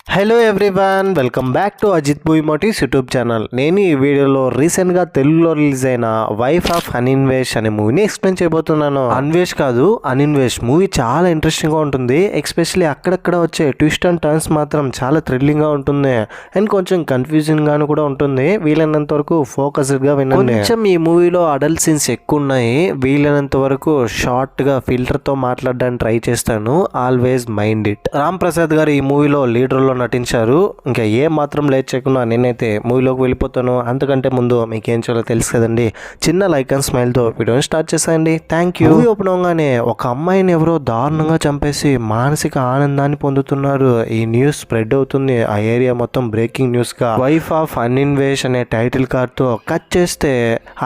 Hello everyone, welcome back to Ajith movie motives YouTube channel. నేను ఈ వీడియోలో రీసెంట్గా తెలుగులో రిలీజ్ అయిన వైఫ్ ఆఫ్ అనిన్వేష్ అనే మూవీని ఎక్స్ప్లెయిన్ చేయబోతున్నాను. అన్వేష్ కాదు, అనిన్వేష్. మూవీ చాలా ఇంట్రెస్టింగ్గా ఉంటుంది. ఎస్పెషల్లీ అక్కడక్కడ వచ్చే ట్విస్ట్ అండ్ టర్న్స్ మాత్రం చాలా థ్రిల్లింగ్గా ఉంటుంది అండ్ కొంచెం కన్ఫ్యూజింగ్గాను కూడా ఉంటుంది. వీలైనంత వరకు ఫోకస్డ్గా వినండి. కొంచెం ఈ మూవీలో అడల్ట్ సీన్స్ ఎక్కువ ఉన్నాయి. వీలైనంత వరకు షార్ట్గా ఫిల్టర్తో మాట్లాడడానికి ట్రై చేస్తాను. Always mind it. Ram Prasad గారు ఈ మూవీలో లీడర్లో నటించారు. ఇంకా ఏ మాత్రం లేట్ చేయకుండా నేనైతే మూవీలోకి వెళ్ళిపోతాను. అంతకంటే ముందు మీకు ఏం చేయాలో తెలుసు కదండి. చిన్న లైక్ అండ్ స్మైల్తో వీడియోని స్టార్ట్ చేసేయండి. Thank you. మూవీ ఓపెన్ అవగానే ఒక అమ్మాయిని ఎవరో దారుణంగా చంపేసి మానసిక ఆనందాన్ని పొందుతున్నారు. ఈ న్యూస్ స్ప్రెడ్ అవుతుంది ఆ ఏరియా మొత్తం. బ్రేకింగ్ న్యూస్ గా వైఫ్ ఆఫ్ అనిన్వేష్ అనే టైటిల్ కార్డ్ తో కట్ చేస్తే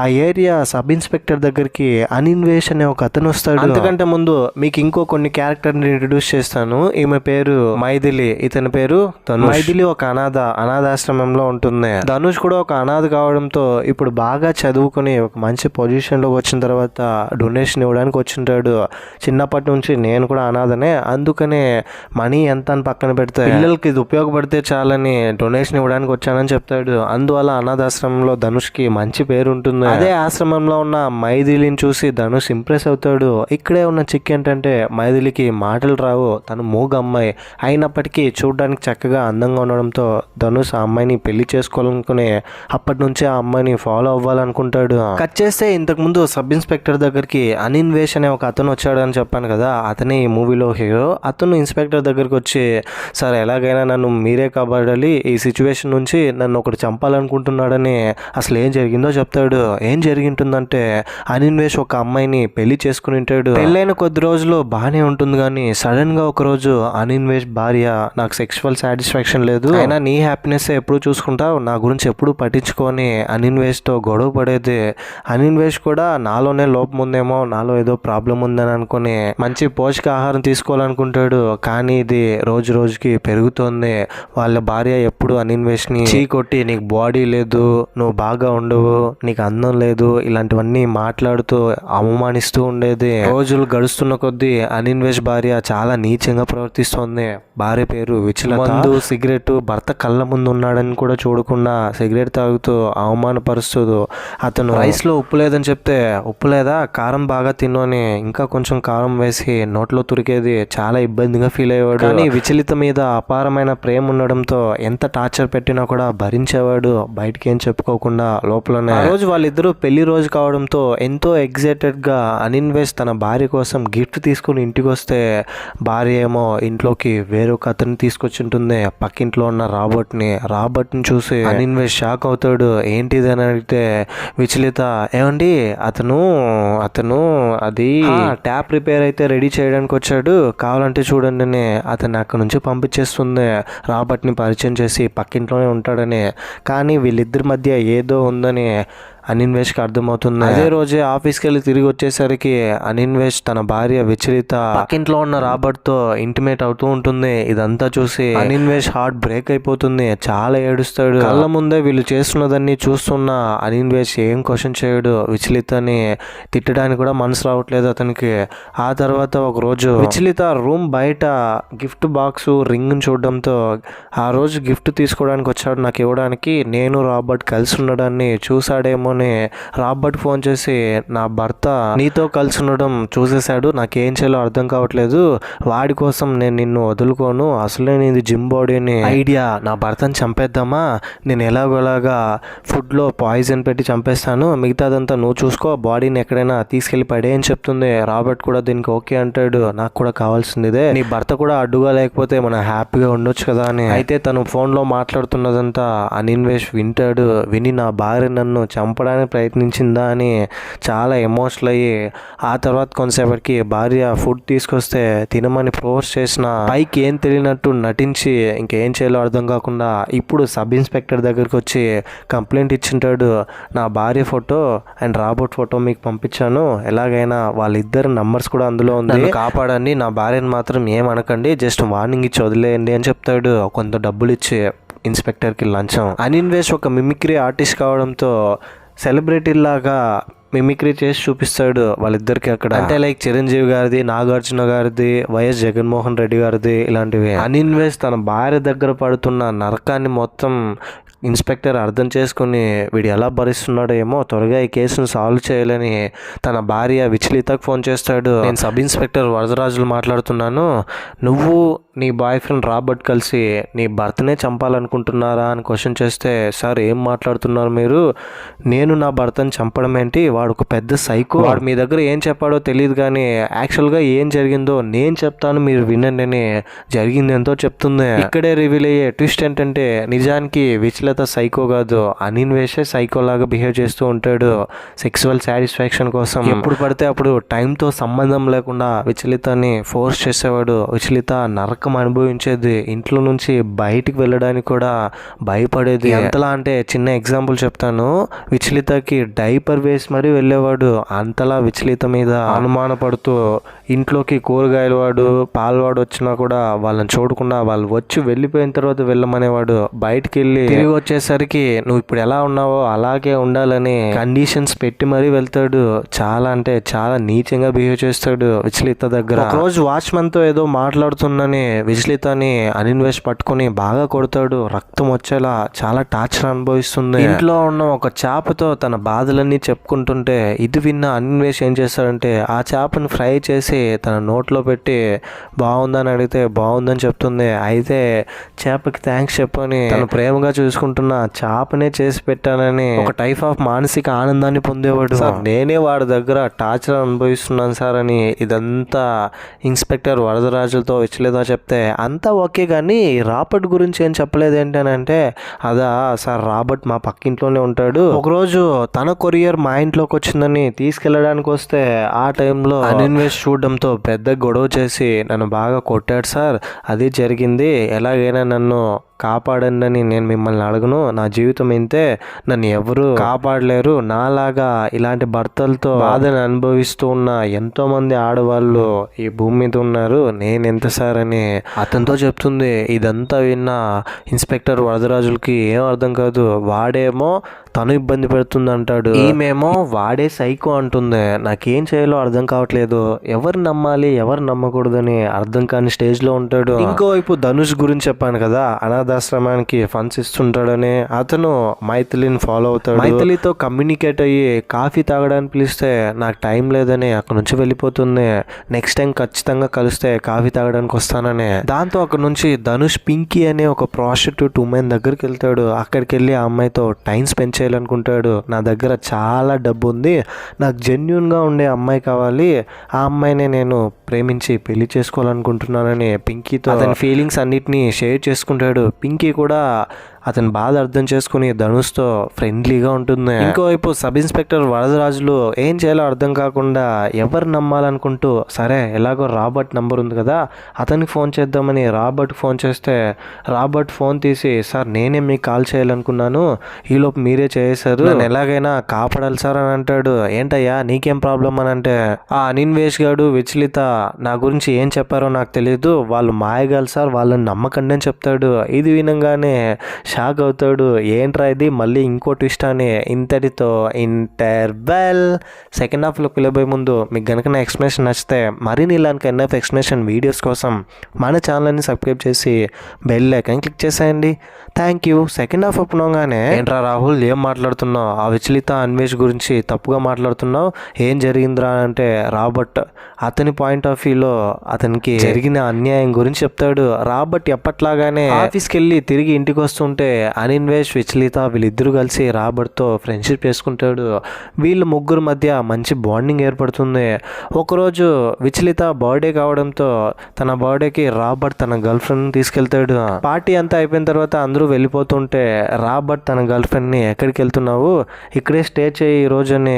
ఆ ఏరియా సబ్ ఇన్స్పెక్టర్ దగ్గరికి అనిన్వేష్ అనే ఒక అతను వస్తాడు. అంతకంటే ముందు మీకు ఇంకో కొన్ని క్యారెక్టర్ని ఇంట్రడ్యూస్ చేస్తాను. ఈమె పేరు మైథిలి, ఇతని పేరు ధనుష్. మైథిలి ఒక అనాథాశ్రమంలో ఉంటుంది. ధనుష్ కూడా ఒక అనాథ కావడంతో ఇప్పుడు బాగా చదువుకుని ఒక మంచి పొజిషన్ లోకి వచ్చిన తర్వాత డొనేషన్ ఇవ్వడానికి వచ్చింటాడు. చిన్నప్పటి నుంచి నేను కూడా అనాథనే, అందుకనే మనీ ఎంత అని పక్కన పెడితే పిల్లలకి ఇది ఉపయోగపడితే చాలని డొనేషన్ ఇవ్వడానికి వచ్చానని చెప్తాడు. అందువల్ల అనాథాశ్రమంలో ధనుష్ కి మంచి పేరు ఉంటుంది. అదే ఆశ్రమంలో ఉన్న మైథిలిని చూసి ధనుష్ ఇంప్రెస్ అవుతాడు. ఇక్కడే ఉన్న చిక్ ఏంటంటే మైథిలికి మాటలు రావు, తను మూగ అమ్మాయి అయినప్పటికీ చూడడానికి చక్కగా అందంగా ఉండడంతో ధనుష్ ఆ అమ్మాయిని పెళ్లి చేసుకోవాలనుకునే అప్పటి నుంచే ఆ అమ్మాయిని ఫాలో అవ్వాలనుకుంటాడు. కట్ చేస్తే ఇంతకు ముందు సబ్ ఇన్స్పెక్టర్ దగ్గరికి అనిన్వేష్ అనే ఒక అతను వచ్చాడు అని చెప్పాను కదా, అతనే ఈ మూవీలో హీరో. అతను ఇన్స్పెక్టర్ దగ్గరికి వచ్చి, సార్ ఎలాగైనా నన్ను మీరే కాపాడాలి, ఈ సిచ్యువేషన్ నుంచి నన్ను ఒకటి చంపాలనుకుంటున్నాడని అసలు ఏం జరిగిందో చెప్తాడు. ఏం జరిగింటుందంటే అనిన్వేష్ ఒక అమ్మాయిని పెళ్లి చేసుకుని ఉంటాడు. పెళ్ళైన కొద్ది రోజులు బాగానే ఉంటుంది కానీ సడన్ గా ఒక రోజు అనిన్వేష్ భార్య, నాకు సెక్సువల్ సాటిస్ఫాక్షన్ లేదు, అయినా నీ హ్యాపీనెస్ ఎప్పుడు చూసుకుంటావు, నా గురించి ఎప్పుడు పట్టించుకొని అనిన్వేష్ తో గొడవ పడేది. అనిన్వేష్ కూడా నాలోనే లోపం ఉందేమో, నాలో ఏదో ప్రాబ్లం ఉందని అనుకుని మంచి పోషకాహారం తీసుకోవాలనుకుంటాడు. కానీ ఇది రోజు రోజుకి పెరుగుతోంది. వాళ్ళ భార్య ఎప్పుడు అనిన్వేష్ ని చీకొట్టి, నీకు బాడీ లేదు, నువ్వు బాగా ఉండవు, నీకు అందం లేదు, ఇలాంటివన్నీ మాట్లాడుతూ అవమానిస్తూ ఉండేది. రోజులు గడుస్తున్న కొద్దీ అనిన్వేష్ భార్య చాలా నీచంగా ప్రవర్తిస్తోంది. భార్య పేరు విచలత. మందు సిగరెట్ భర్త కళ్ళ ముందు ఉన్నాడని కూడా చూడకుండా సిగరెట్ తాగుతూ అవమానపరుస్తూ, అతను రైస్ లో ఉప్పు లేదని చెప్తే ఉప్పు లేదా, కారం బాగా తిను అని ఇంకా కొంచెం కారం వేసి నోట్లో తురికేది. చాలా ఇబ్బందిగా ఫీల్ అయ్యేవాడు. కానీ విచలిత మీద అపారమైన ప్రేమ ఉండడంతో ఎంత టార్చర్ పెట్టినా కూడా భరించేవాడు, బయటికి ఏం చెప్పుకోకుండా లోపలనే. ఆ రోజు వాళ్ళిద్దరూ పెళ్లి రోజు కావడంతో ఎంతో ఎగ్జైటెడ్ గా అనిన్వేష్ తన భార్య కోసం గిఫ్ట్ తీసుకుని ఇంటికి వస్తే భార్య ఏమో ఇంట్లోకి వేరొక అతన్ని తీసుకొచ్చి ఉంటుంది, పక్కింట్లో ఉన్న రాబర్ట్ని చూసి అనిన్వేష్ షాక్ అవుతాడు. ఏంటిది అని అడిగితే విచలిత, ఏమండి అతను అది ట్యాప్ రిపేర్ అయితే రెడీ చేయడానికి వచ్చాడు, కావాలంటే చూడండి అని అతన్ని అక్కడ నుంచి పంపించేస్తుంది. రాబర్ట్ని పరిచయం చేసి పక్కింట్లోనే ఉంటాడని. కానీ వీళ్ళిద్దరి మధ్య ఏదో ఉందని అనిన్వేష్కి అర్థమవుతుంది. అదే రోజే ఆఫీస్కి వెళ్ళి తిరిగి వచ్చేసరికి అనిన్వేష్ తన భార్య విచలిత పక్కింట్లో ఉన్న రాబర్ట్ తో ఇంటిమేట్ అవుతూ ఉంటుంది. ఇదంతా చూసి అనిన్వేష్ హార్ట్ బ్రేక్ అయిపోతుంది, చాలా ఏడుస్తాడు. కళ్ళ ముందే వీళ్ళు చేస్తున్నదాన్ని చూస్తున్న అనిన్వేష్ ఏం క్వశ్చన్ చేయడు. విచలితని తిట్టడానికి కూడా మనసు రావట్లేదు అతనికి. ఆ తర్వాత ఒక రోజు విచలిత రూమ్ బయట గిఫ్ట్ బాక్స్ రింగ్ చూడడంతో, ఆ రోజు గిఫ్ట్ తీసుకోవడానికి వచ్చాడు నాకు ఇవ్వడానికి, నేను రాబర్ట్ కలిసి ఉండడాన్ని చూసాడేమో రాబర్ట్ ఫోన్ చేసి, నా భర్త నీతో కలిసి ఉండడం చూసేశాడు, నాకేం చేయాలో అర్థం కావట్లేదు, వాడి కోసం నేను నిన్ను వదులుకోను, అసలే నీది జిమ్ బాడీని ఐడియా, నా భర్తని చంపేద్దామా, నేను ఎలాగోలాగా ఫుడ్లో పాయిజన్ పెట్టి చంపేస్తాను, మిగతాదంతా నువ్వు చూసుకో, బాడీని ఎక్కడైనా తీసుకెళ్లి పడే అని చెప్తుంది. రాబర్ట్ కూడా దీనికి ఓకే అంటాడు, నాకు కూడా కావాల్సిందిదే, నీ భర్త కూడా అడ్డుగా లేకపోతే మనం హ్యాపీగా ఉండొచ్చు కదా అని. అయితే తను ఫోన్లో మాట్లాడుతున్నదంతా అనిన్వేష్ వింటాడు. విని నా భార్య నన్ను చంపడానికి ప్రయత్నించిందా అని చాలా ఎమోషనల్ అయ్యి, ఆ తర్వాత కొంతసేపటికి భార్య ఫుడ్ తీసుకొస్తే తినమని ఫోర్స్ చేసిన పైకి ఏం తెలియనట్టు నటించి ఇంకేం చేయాలో అర్థం కాకుండా ఇప్పుడు సబ్ ఇన్స్పెక్టర్ దగ్గరికి వచ్చి కంప్లైంట్ ఇచ్చింటాడు. నా భార్య ఫోటో అండ్ రాబర్ట్ ఫోటో మీకు పంపించాను, ఎలాగైనా వాళ్ళిద్దరు నంబర్స్ కూడా అందులో ఉంది, కాపాడండి, నా భార్యను మాత్రం ఏమనకండి, జస్ట్ వార్నింగ్ ఇచ్చి వదిలేయండి అని చెప్తాడు. కొంత డబ్బులు ఇచ్చి ఇన్స్పెక్టర్కి లంచం. అనిన్వేష్ ఒక మిమిక్రీ ఆర్టిస్ట్ కావడంతో సెలబ్రిటీలాగా మిమిక్రీ చేసి చూపిస్తాడు వాళ్ళిద్దరికి అక్కడ. అంటే లైక్ చిరంజీవి గారిది, నాగార్జున గారిది, వైఎస్ జగన్మోహన్ రెడ్డి గారిది ఇలాంటివి. అనిన్వేష్ తన భార్య దగ్గర పడుతున్న నరకాన్ని మొత్తం ఇన్స్పెక్టర్ అర్థం చేసుకుని వీడు ఎలా భరిస్తున్నాడో ఏమో, త్వరగా ఈ కేసును సాల్వ్ చేయాలని తన భార్య విచలితకు ఫోన్ చేస్తాడు. నేను సబ్ ఇన్స్పెక్టర్ వరదరాజులు మాట్లాడుతున్నాను, నువ్వు నీ బాయ్ ఫ్రెండ్ రాబర్ట్ కలిసి నీ భర్తనే చంపాలనుకుంటున్నారా అని క్వశ్చన్ చేస్తే, సార్ ఏం మాట్లాడుతున్నారు మీరు, నేను నా భర్తను చంపడం ఏంటి, వాడు ఒక పెద్ద సైకో, వాడు మీ దగ్గర ఏం చెప్పాడో తెలియదు కానీ యాక్చువల్గా ఏం జరిగిందో నేను చెప్తాను మీరు వినండి అని జరిగింది ఎంతో చెప్తుంది. ఇక్కడే రివీల్ అయ్యే ట్విస్ట్ ఏంటంటే నిజానికి విచలిత సైకో కాదు, అనిన్వేషే సైకో లాగా బిహేవ్ చేస్తూ ఉంటాడు సెక్సువల్ సాటిస్ఫాక్షన్ కోసం. ఎప్పుడు పడితే అప్పుడు టైంతో సంబంధం లేకుండా విచలితాన్ని ఫోర్స్ చేసేవాడు. విచలిత నరకం అనుభవించేది, ఇంట్లో నుంచి బయటికి వెళ్ళడానికి కూడా భయపడేది. ఎంతలా అంటే చిన్న ఎగ్జాంపుల్ చెప్తాను, విచలితకి డైపర్ వేసి మరీ వెళ్ళేవాడు. అంతలా విచలిత మీద అనుమానపడుతూ ఇంట్లోకి కూరగాయల వాడు, పాలవాడు వచ్చినా కూడా వాళ్ళని చూడకుండా వాళ్ళు వచ్చి వెళ్ళిపోయిన తర్వాత వెళ్ళమనేవాడు. బయటికి వెళ్ళి తిరిగి వచ్చేసరికి నువ్వు ఇప్పుడు ఎలా ఉన్నావో అలాగే ఉండాలని కండిషన్స్ పెట్టి మరీ వెళ్తాడు. చాలా అంటే చాలా నీచంగా బిహేవ్ చేస్తాడు విచలిత దగ్గర. ఒక రోజు వాచ్మెన్ తో ఏదో మాట్లాడుతుందని విచలితని అనిన్వేష్ పట్టుకొని బాగా కొడతాడు, రక్తం వచ్చేలా చాలా టార్చర్ అనుభవిస్తుంది. ఇంట్లో ఉన్న ఒక చేపతో తన బాధలన్నీ చెప్పుకుంటుంటే ఇది విన్న అనిన్వేష్ ఏం చేస్తాడంటే ఆ చేపని ఫ్రై చేసి తన నోట్లో పెట్టి బాగుందని అడిగితే బాగుందని చెప్తుంది. అయితే చేపకి థ్యాంక్స్ చెప్పని తను ప్రేమగా చూసుకుంటున్న చేపనే చేసి పెట్టానని ఒక టైప్ ఆఫ్ మానసిక ఆనందాన్ని పొందేవాడు. సార్ నేనే వాడి దగ్గర టార్చర్ అనుభవిస్తున్నాను సార్ అని ఇదంతా ఇన్స్పెక్టర్ వరదరాజులతో విచలిత చెప్తే అంతా ఓకే, కానీ రాబర్ట్ గురించి ఏం చెప్పలేదు ఏంటంటే, అదా సార్ రాబర్ట్ మా పక్కింట్లోనే ఉంటాడు, ఒకరోజు తన కొరియర్ మా ఇంట్లోకి వచ్చిందని తీసుకెళ్ళడానికి వస్తే ఆ టైంలో అనిన్వేష్ చూడడంతో పెద్ద గొడవ చేసి నన్ను బాగా కొట్టాడు సార్, అది జరిగింది, ఎలాగైనా నన్ను కాపాడండి అని నేను మిమ్మల్ని అడగను, నా జీవితం ఇంతే, నన్ను ఎవరు కాపాడలేరు, నాలాగా ఇలాంటి భర్తలతో బాధను అనుభవిస్తూ ఉన్న ఎంతో మంది ఆడవాళ్ళు ఈ భూమి మీద ఉన్నారు, నేను ఎంత సార్ అని అతనితో చెప్తుంది. ఇదంతా విన్న ఇన్స్పెక్టర్ వరదరాజులకి ఏం అర్థం కాదు. వాడేమో తను ఇబ్బంది పెడుతుంది అంటాడు, ఈమెమో వాడే సైకో అంటుంది. నాకేం చేయాలో అర్థం కావట్లేదు, ఎవరు నమ్మాలి ఎవరు నమ్మకూడదని అర్థం కాని స్టేజ్ లో ఉంటాడు. ఇంకోవైపు ధనుష్ గురించి చెప్పాను కదా, అనాథాశ్రమానికి ఫండ్స్ ఇస్తుంటాడని అతను మైథిలిని ఫాలో అవుతాడు. మైథిలితో కమ్యూనికేట్ అయ్యి కాఫీ తాగడానికి పిలిస్తే నాకు టైం లేదని అక్కడ నుంచి వెళ్ళిపోతుంది. నెక్స్ట్ టైం ఖచ్చితంగా కలిస్తే కాఫీ తాగడానికి వస్తానని. దాంతో అక్కడ నుంచి ధనుష్ పింకీ అనే ఒక ప్రాస్టిట్యూట్ ఉమెన్ దగ్గరికి వెళ్తాడు. అక్కడికి వెళ్ళి ఆ అమ్మాయితో టైం స్పెండ్ చేయాలనుకుంటాడు. నా దగ్గర చాలా డబ్బు ఉంది, నాకు జెన్యూన్గా ఉండే అమ్మాయి కావాలి, ఆ అమ్మాయినే నేను ప్రేమించి పెళ్లి చేసుకోవాలనుకుంటున్నానని పింకీతో అతని ఫీలింగ్స్ అన్నిటినీ షేర్ చేసుకుంటాడు. పింకీ కూడా అతని బాధ అర్థం చేసుకుని ధనుష్తో ఫ్రెండ్లీగా ఉంటుంది. ఇంకోవైపు సబ్ ఇన్స్పెక్టర్ వరదరాజులు ఏం చేయాలో అర్థం కాకుండా ఎవరు నమ్మాలనుకుంటూ, సరే ఎలాగో రాబర్ట్ నంబర్ ఉంది కదా అతనికి ఫోన్ చేద్దామని రాబర్ట్ ఫోన్ చేస్తే రాబర్ట్ ఫోన్ తీసి, సార్ నేనే మీకు కాల్ చేయాలనుకున్నాను, ఈలోపు మీరే చేశారు, నేను ఎలాగైనా కాపాడాలి సార్ అని అంటాడు. ఏంటయ్యా నీకేం ప్రాబ్లం అని అంటే, ఆ అనిన్వేష్ గాడు విచలిత నా గురించి ఏం చెప్పారో నాకు తెలియదు, వాళ్ళు మాయగాలు సార్, వాళ్ళని నమ్మకండి అని చెప్తాడు. ఇది వినంగానే షాక్ అవుతాడు, ఏంట్రా ఇది మళ్ళీ ఇంకో ట్విస్ట్ అని. ఇంతటితో ఇంటర్వెల్. సెకండ్ హాఫ్లోకి వెళ్ళబోయే ముందు మీకు కనుక నా ఎక్స్ప్లెనేషన్ నచ్చితే మరిన్ని ఇలాంటి ఎన్ఎఫ్ ఎక్స్ప్లెనేషన్ వీడియోస్ కోసం మన ఛానల్ని సబ్స్క్రైబ్ చేసి బెల్ ఐకాన్ క్లిక్ చేసేయండి. Thank you. సెకండ్ హాఫ్ ఒప్పునగానే, ఏంట్రా రాహుల్ ఏం మాట్లాడుతున్నావు, ఆ విచలిత అన్వేష్ గురించి తప్పుగా మాట్లాడుతున్నావు, ఏం జరిగిందిరా అంటే రాబర్ట్ అతని పాయింట్ ఆఫ్ వ్యూలో అతనికి జరిగిన అన్యాయం గురించి చెప్తాడు. రాబర్ట్ ఎప్పట్లాగానే ఆఫీస్కి వెళ్ళి తిరిగి ఇంటికి వస్తుంటే అనిన్వేష్ విచలిత వీళ్ళిద్దరూ కలిసి రాబర్ట్తో ఫ్రెండ్షిప్ చేసుకుంటాడు. వీళ్ళ ముగ్గురు మధ్య మంచి బాండింగ్ ఏర్పడుతుంది. ఒకరోజు విచలిత బర్త్డే కావడంతో తన బర్త్డేకి రాబర్ట్ తన గర్ల్ ఫ్రెండ్ తీసుకెళ్తాడు. పార్టీ అంతా అయిపోయిన తర్వాత అందరూ వెళ్ళిపోతుంటే రాబర్ట్ తన గర్ల్ ఫ్రెండ్ని ఎక్కడికి వెళ్తున్నావు, ఇక్కడే స్టే చేయి ఈ రోజుని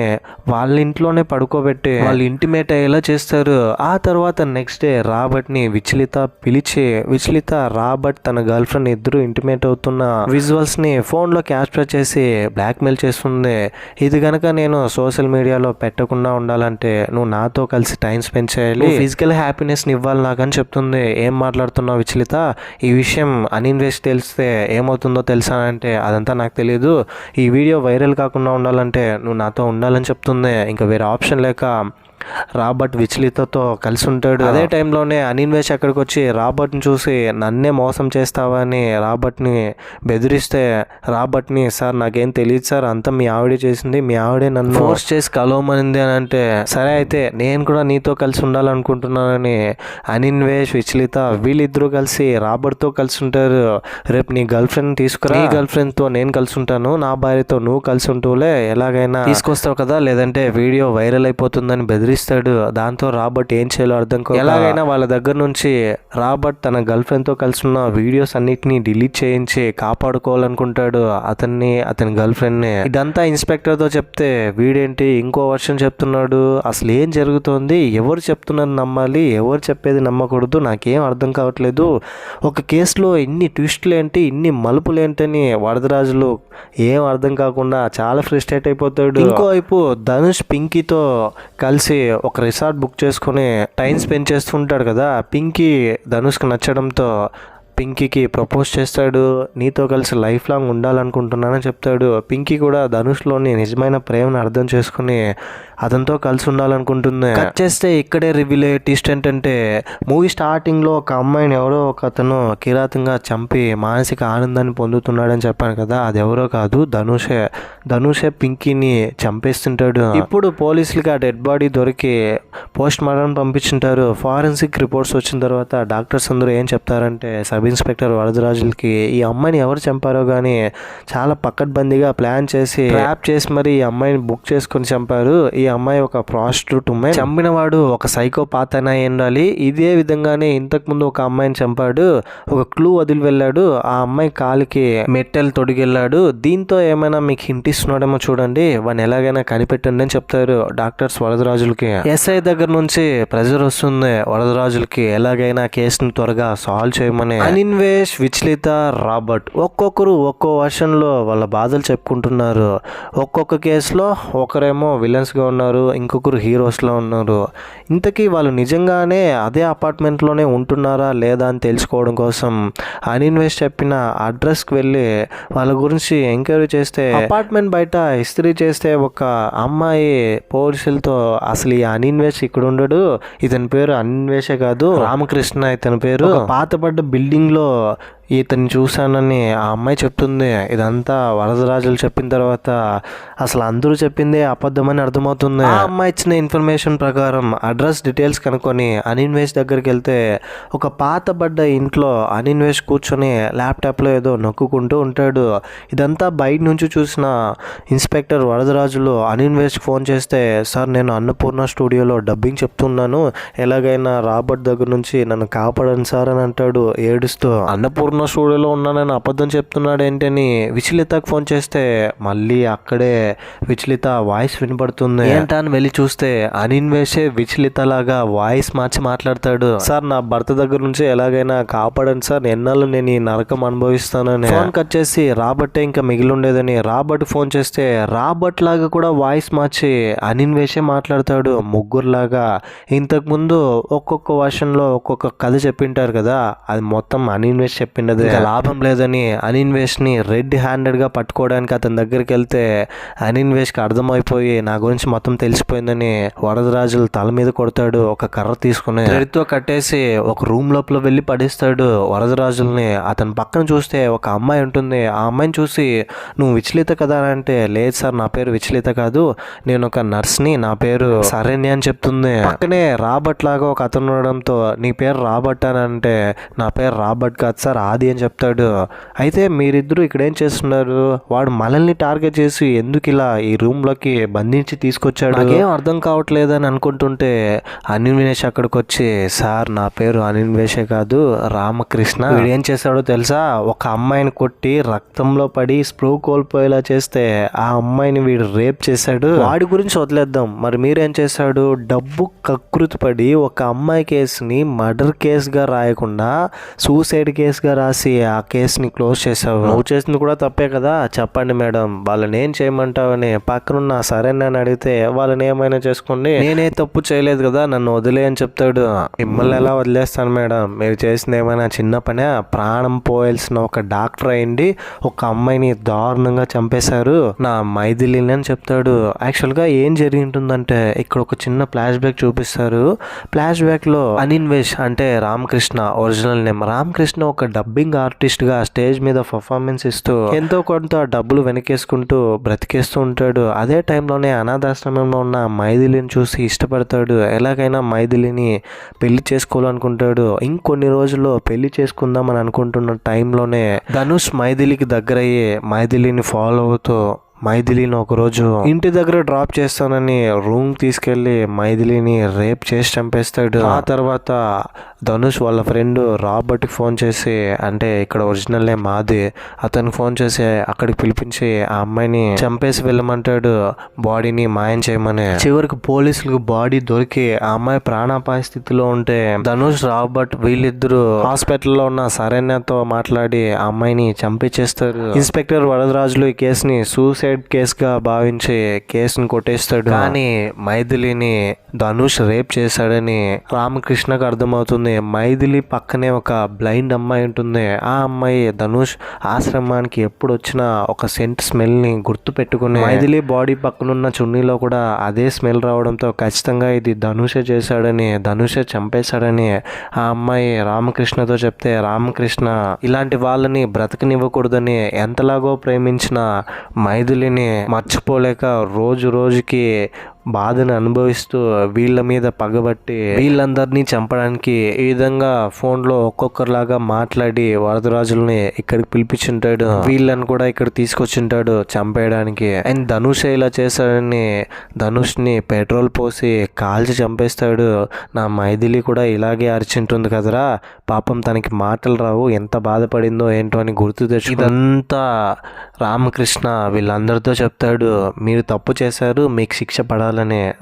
వాళ్ళ ఇంట్లోనే పడుకోబెట్టి వాళ్ళు ఇంటిమేట్ అయ్యేలా చేస్తారు. ఆ తర్వాత నెక్స్ట్ డే రాబర్ట్ని విచలిత పిలిచి, విచలిత రాబర్ట్ తన గర్ల్ ఫ్రెండ్ ఇద్దరు ఇంటిమేట్ అవుతున్న విజువల్స్ ని ఫోన్ లో క్యాప్చర్ చేసి బ్లాక్మెయిల్ చేస్తుంది. ఇది గనక నేను సోషల్ మీడియాలో పెట్టకుండా ఉండాలంటే నువ్వు నాతో కలిసి టైం స్పెండ్ చేయాలి, ఫిజికల్ హ్యాపీనెస్ ని ఇవ్వాలి నాకని చెప్తుంది. ఏం మాట్లాడుతున్నావు విచలిత, ఈ విషయం అనిన్వేష్ తెలిస్తే ఏమవుతుందో తెలుసా అంటే అదంతా నాకు తెలియదు, ఈ వీడియో వైరల్ కాకుండా ఉండాలంటే నువ్వు నాతో ఉండాలని చెప్తుంది. ఇంకా వేరే ఆప్షన్ లేక రాబర్ట్ విచలితతో కలిసి ఉంటాడు. అదే టైంలోనే అనిన్వేష్ అక్కడికి వచ్చి రాబర్ట్ని చూసి నన్నే మోసం చేస్తావని రాబర్ట్ని బెదిరిస్తే రాబర్ట్ని సార్ నాకేం తెలియదు సార్, అంతా మీ ఆవిడే చేసింది, మీ ఆవిడే నన్ను ఫోర్స్ చేసి కలవమనింది అని అంటే సరే అయితే నేను కూడా నీతో కలిసి ఉండాలనుకుంటున్నానని అనిన్వేష్ విచలిత వీళ్ళిద్దరూ కలిసి రాబర్ట్తో కలిసి ఉంటారు. రేపు నీ గర్ల్ ఫ్రెండ్ తీసుకురా, నీ గర్ల్ ఫ్రెండ్తో నేను కలిసి ఉంటాను, నా భార్యతో నువ్వు కలిసి ఉంటూలే, ఎలాగైనా తీసుకొస్తావు కదా లేదంటే వీడియో వైరల్ అయిపోతుందని బెదిరిస్తాడు. దాంతో రాబర్ట్ ఏం చేయాలో అర్థం కాదు. ఎలాగైనా వాళ్ళ దగ్గర నుంచి రాబర్ట్ తన గర్ల్ ఫ్రెండ్ తో కలిసి ఉన్న వీడియోస్ అన్నిటిని డిలీట్ చేయించి కాపాడుకోవాలనుకుంటాడు అతన్ని, అతని గర్ల్ ఫ్రెండ్ ని. ఇదంతా ఇన్స్పెక్టర్ తో చెప్తే వీడేంటి ఇంకో వర్షన్ చెప్తున్నాడు, అసలు ఏం జరుగుతోంది, ఎవరు చెప్తున్నది నమ్మాలి, ఎవరు చెప్పేది నమ్మకూడదు, నాకేం అర్థం కావట్లేదు, ఒక కేసులో ఇన్ని ట్విస్టులు ఏంటి, ఇన్ని మలుపులు ఏంటని వరదరాజులు ఏం అర్థం కాకుండా చాలా ఫ్రస్ట్రేట్ అయిపోతాడు. ఇంకోవైపు ధనుష్ పింకీతో కలిసి ఒక రిసార్ట్ బుక్ చేసుకుని టైం స్పెండ్ చేస్తుంటాడు కదా. పింకీ ధనుష్కి నచ్చడంతో పింకీకి ప్రపోజ్ చేస్తాడు, నీతో కలిసి లైఫ్ లాంగ్ ఉండాలనుకుంటున్నానని చెప్తాడు. పింకీ కూడా ధనుష్లోని నిజమైన ప్రేమను అర్థం చేసుకుని అతనితో కలిసి ఉండాలనుకుంటుంది. కట్ చేస్తే ఇక్కడే రివీల్ అయ్యే ట్విస్ట్ ఏంటంటే మూవీ స్టార్టింగ్లో ఒక అమ్మాయిని ఎవరో ఒక అతను కిరాతంగా చంపి మానసిక ఆనందాన్ని పొందుతున్నాడని చెప్పాను కదా, అది ఎవరో కాదు ధనుషే పింకీని చంపేస్తుంటాడు. ఇప్పుడు పోలీసులకి ఆ డెడ్ బాడీ దొరికి పోస్ట్ మార్టం పంపించుంటారు. ఫారెన్సిక్ రిపోర్ట్స్ వచ్చిన తర్వాత డాక్టర్స్ అందరూ ఏం చెప్తారంటే సబ్ ఇన్స్పెక్టర్ వరదరాజులకి ఈ అమ్మాయిని ఎవరు చంపారో కానీ చాలా పకడ్బందీగా ప్లాన్ చేసి ట్రాప్ చేసి మరి ఈ అమ్మాయిని బుక్ చేసుకుని చంపారు. ఈ అమ్మాయి ఒక ప్రాస్టిట్యూట్ ఉమెన్, చంపిన వాడు ఒక సైకోపాత్ అయినా ఉండాలి. ఇదే విధంగానే ఇంతకుముందు ఒక అమ్మాయిని చంపాడు, ఒక క్లూ వదిలి వెళ్ళాడు, ఆ అమ్మాయి కాలికి మెట్టెలు తొడిగెళ్ళాడు, దీంతో ఏమైనా మీకు హింట్ ఇస్తున్నాడేమో చూడండి, వాడిని ఎలాగైనా కనిపెట్టండి అని చెప్తారు డాక్టర్స్ వరదరాజులకి. ఎస్ఐ దగ్గర నుంచి ప్రెజర్ వస్తుంది వరదరాజులకి, ఎలాగైనా కేసుని త్వరగా సాల్వ్ చేయమని. అనిన్వేష్ విచలిత రాబర్ట్ ఒక్కొక్కరు ఒక్కో వర్షన్లో వాళ్ళ బాధలు చెప్పుకుంటున్నారు. ఒక్కొక్క కేసులో ఒకరేమో విలన్స్గా ఉన్నారు, ఇంకొకరు హీరోస్లో ఉన్నారు. ఇంతకీ వాళ్ళు నిజంగానే అదే అపార్ట్మెంట్లోనే ఉంటున్నారా లేదా అని తెలుసుకోవడం కోసం అనిన్వేష్ చెప్పిన అడ్రస్కి వెళ్ళి వాళ్ళ గురించి ఎంక్వైరీ చేస్తే అపార్ట్మెంట్ బయట ఇస్త్రీ చేస్తే ఒక అమ్మాయి పోలీసులతో అసలు ఈ అనిన్వేష్ ఇక్కడ ఉండడు, ఇతని పేరు అనిన్వేషే కాదు రామకృష్ణ, ఇతని పేరు పాతపడ్డ బిల్డింగ్ లో ఇతన్ని చూశానని ఆ అమ్మాయి చెప్తుంది. ఇదంతా వరదరాజులు చెప్పిన తర్వాత అసలు అందరూ చెప్పిందే అబద్ధమని అర్థమవుతుంది. ఆ అమ్మాయి ఇచ్చిన ఇన్ఫర్మేషన్ ప్రకారం అడ్రస్ డీటెయిల్స్ కనుక్కొని అనిన్వేష్ దగ్గరికి వెళ్తే ఒక పాతబడ్డ ఇంట్లో అనిన్వేష్ కూర్చొని ల్యాప్టాప్లో ఏదో నొక్కుంటూ ఉంటాడు. ఇదంతా బయట నుంచి చూసిన ఇన్స్పెక్టర్ వరదరాజులు అనిన్వేష్కి ఫోన్ చేస్తే సార్ నేను అన్నపూర్ణ స్టూడియోలో డబ్బింగ్ చెప్తున్నాను, ఎలాగైనా రాబర్ట్ దగ్గర నుంచి నన్ను కాపాడండి సార్ అని అంటాడు ఏడుస్తూ. అన్నపూర్ణ స్టూడియోలో ఉన్నానని అబద్ధం చెప్తున్నాడు ఏంటని విచలితకు ఫోన్ చేస్తే మళ్ళీ అక్కడే విచలిత వాయిస్ వినపడుతుంది. ఏంటా అని వెళ్ళి చూస్తే అనిన్వేషే విచలిత లాగా వాయిస్ మార్చి మాట్లాడతాడు. సార్ నా భర్త దగ్గర నుంచి ఎలాగైనా కాపాడండి సార్, ఎన్నాళ్ళు నేను ఈ నరకం అనుభవిస్తానని. ఫోన్ కట్ చేసి రాబర్టే ఇంకా మిగిలి ఉండేదని రాబర్ట్ ఫోన్ చేస్తే రాబర్ట్ లాగా కూడా వాయిస్ మార్చి అనిన్వేషే మాట్లాడతాడు ముగ్గురులాగా. ఇంతకు ముందు ఒక్కొక్క వర్షన్లో ఒక్కొక్క కథ చెప్పింటారు కదా, అది మొత్తం అనిన్వేష్ చెప్పిండదు. లాభం లేదని అనిన్వేష్ ని రెడ్ హ్యాండెడ్ గా పట్టుకోవడానికి అతని దగ్గరికి వెళ్తే అనిన్వేష్ కి అర్థమైపోయి నా గురించి మొత్తం తెలిసిపోయిందని వరదరాజులు తల మీద కొడతాడు ఒక కర్ర తీసుకుని. థ్రెడ్తో కట్టేసి ఒక రూమ్ లోపల వెళ్ళి పడేస్తాడు వరదరాజుల్ని. అతని పక్కన చూస్తే ఒక అమ్మాయి ఉంటుంది. ఆ అమ్మాయిని చూసి నువ్వు విచలిత కదా అంటే లేదు సార్ నా పేరు విచలిత కాదు, నేను ఒక నర్స్ని, నా పేరు సరేని అని చెప్తుంది. పక్కనే రాబర్ట్ లాగా ఒక అతను ఉండడంతో నీ పేరు రాబర్ట్ అని అంటే నా పేరు రాబర్ట్ కాదు సార్ ఆది అని చెప్తాడు. అయితే మీరిద్దరూ ఇక్కడ ఏం చేస్తున్నారు, వాడు మనల్ని టార్గెట్ చేసి ఎందుకు ఇలా ఈ రూమ్ లోకి బంధించి తీసుకొచ్చాడు, నాకేం అర్థం కావట్లేదు అని అనుకుంటుంటే అనిన్వేష్ అక్కడికి వచ్చి సార్ నా పేరు అనిన్వేషే కాదు రామకృష్ణ, వీడు ఏం చేశాడో తెలుసా, ఒక అమ్మాయిని కొట్టి రక్తంలో పడి స్ప్రో కోల్పోయేలా చేస్తే ఆ అమ్మాయిని వీడు రేప్ చేశాడు, వాడి గురించి వదిలేద్దాం, మరి మీరేం చేశాడు, డబ్బు కకృతి పడి ఒక అమ్మాయి కేసుని మర్డర్ కేసుగా రాయకుండా సూసైడ్ కేసుగా రాసి ఆ కేసుని క్లోజ్ చేసావు. నువ్వు చేసింది కూడా తప్పే కదా, చెప్పండి మేడం, వాళ్ళని ఏం చేయమంటావు అని పక్కనున్న సరేనా అని అడిగితే వాళ్ళని ఏమైనా చేసుకోండి, నేనే తప్పు చేయలేదు కదా, నన్ను వదిలే అని చెప్తాడు. మిమ్మల్ని ఎలా వదిలేస్తాను మేడం, మీరు చేసింది ఏమైనా చిన్న పనే? ప్రాణం పోయాల్సిన ఒక డాక్టర్ అయింది ఒక అమ్మాయిని దారుణంగా చంపేశారు నా మైథిలిని అని చెప్తాడు. యాక్చువల్గా ఏం జరిగి ఉంటుందంటే ఇక్కడ ఒక చిన్న ఫ్లాష్ బ్యాక్ చూపిస్తారు. ఫ్లాష్ బ్యాక్ లో అనిన్వేష్ అంటే రామకృష్ణ ఒరిజినల్ నేమ్, రామకృష్ణ ఒక డబ్బింగ్ ఆర్టిస్ట్ గా స్టేజ్ మీద పర్ఫార్మెన్స్ ఇస్తూ ఎంతో కొంత డబ్బులు వెనకేసుకుంటూ బ్రతికేస్తూ ఉంటాడు. అదే టైంలోనే అనాథాశ్రమంలో ఉన్న మైథిలిని చూసి ఇష్టపడతాడు. ఎలాగైనా మైథిలిని పెళ్లి చేసుకోవాలనుకుంటాడు. ఇంకొన్ని రోజుల్లో పెళ్లి చేసుకుందాం అని అనుకుంటున్న టైంలోనే ధనుష్ మైథిలికి దగ్గరయ్యి మైథిలిని ఫాలో అవుతూ మైథిలిని ఒకరోజు ఇంటి దగ్గర డ్రాప్ చేస్తానని రూమ్ తీసుకెళ్లి మైథిలిని రేప్ చేసి చంపేస్తాడు. ఆ తర్వాత ధనుష్ వాళ్ళ ఫ్రెండ్ రాబర్ట్కి ఫోన్ చేసి, అంటే ఇక్కడ ఒరిజినల్ నేమ్ మాది, అతనికి ఫోన్ చేసి అక్కడికి పిలిపించి ఆ అమ్మాయిని చంపేసి వెళ్ళమంటాడు, బాడీని మాయం చేయమని. చివరికి పోలీసులకు బాడీ దొరికి ఆ అమ్మాయి ప్రాణాపాయ స్థితిలో ఉంటే ధనుష్ రాబర్ట్ వీళ్ళిద్దరూ హాస్పిటల్లో ఉన్న శరణ్యతో మాట్లాడి ఆ అమ్మాయిని చంపించేస్తారు. ఇన్స్పెక్టర్ వరదరాజులు ఈ కేసుని సూసైడ్ కేసుగా భావించి కేసును కొట్టేస్తాడు. కానీ మైథిలిని ధనుష్ రేప్ చేశాడని రామకృష్ణకు అర్థమవుతుంది. మైథిలి పక్కనే ఒక బ్లైండ్ అమ్మాయి ఉంటుంది. ఆ అమ్మాయి ధనుష్ ఆశ్రమానికి ఎప్పుడు వచ్చినా ఒక సెంట్ స్మెల్ ని గుర్తు పెట్టుకుని మైథిలి బాడీ పక్కనున్న చున్నీలో కూడా అదే స్మెల్ రావడంతో ఖచ్చితంగా ఇది ధనుషే చేశాడని, ధనుషే చంపేశాడని ఆ అమ్మాయి రామకృష్ణతో చెప్తే రామకృష్ణ ఇలాంటి వాళ్ళని బ్రతకనివ్వకూడదని ఎంతలాగో ప్రేమించిన మైథిలిని మర్చిపోలేక రోజు రోజుకి బాధను అనుభవిస్తూ వీళ్ళ మీద పగబట్టి వీళ్ళందరినీ చంపడానికి ఈ విధంగా ఫోన్లో ఒక్కొక్కరిలాగా మాట్లాడి వరదరాజుల్ని ఇక్కడికి పిలిపించుంటాడు. వీళ్ళని కూడా ఇక్కడ తీసుకొచ్చింటాడు చంపేయడానికి. అండ్ ధనుష్ ఇలా చేశాడని ధనుష్ని పెట్రోల్ పోసి కాల్చి చంపేస్తాడు. నా మైథిలి కూడా ఇలాగే అరిచింటుంది కదరా, పాపం తనకి మాటలు రావు, ఎంత బాధపడిందో ఏంటో అని గుర్తు తెచ్చు. ఇదంతా రామకృష్ణ వీళ్ళందరితో చెప్తాడు, మీరు తప్పు చేశారు, మీకు శిక్ష పడాలని.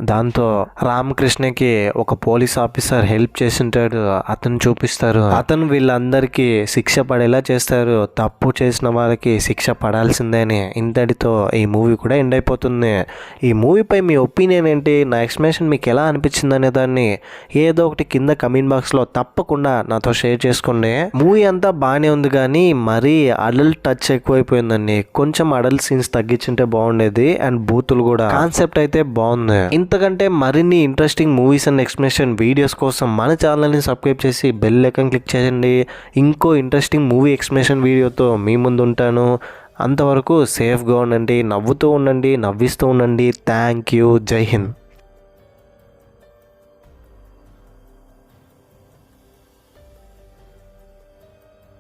దాంతో రామకృష్ణకి ఒక పోలీస్ ఆఫీసర్ హెల్ప్ చేసింటాడు, అతను చూపిస్తారు. అతను వీళ్ళందరికీ శిక్ష పడేలా చేస్తారు. తప్పు చేసిన వాళ్ళకి శిక్ష పడాల్సిందే అని. ఇంతటితో ఈ మూవీ కూడా ఎండ్ అయిపోతుంది. ఈ మూవీపై మీ ఒపీనియన్ ఏంటి, నా ఎక్స్ప్లెనేషన్ మీకు ఎలా అనిపించింది అనే దాన్ని ఏదో ఒకటి కింద కమెంట్ బాక్స్లో తప్పకుండా నాతో షేర్ చేసుకోండి. మూవీ అంతా బాగానే ఉంది కానీ మరీ అడల్ట్ టచ్ ఎక్కువైపోయిందండి. కొంచెం అడల్ట్ సీన్స్ తగ్గించుంటే బాగుండేది. అండ్ బూతులు కూడా. కాన్సెప్ట్ అయితే బాగుంది. ఇంతకంటే మరిన్ని interesting movies and explanation videos కోసం మన ఛానల్ని సబ్స్క్రైబ్ చేసి బెల్ ఐకాన్ క్లిక్ చేయండి. ఇంకో ఇంట్రెస్టింగ్ మూవీ ఎక్స్ప్లెనేషన్ వీడియోతో మీ ముందు ఉంటాను. అంతవరకు సేఫ్గా ఉండండి, నవ్వుతూ ఉండండి, నవ్విస్తూ ఉండండి. Thank you. జై హింద్.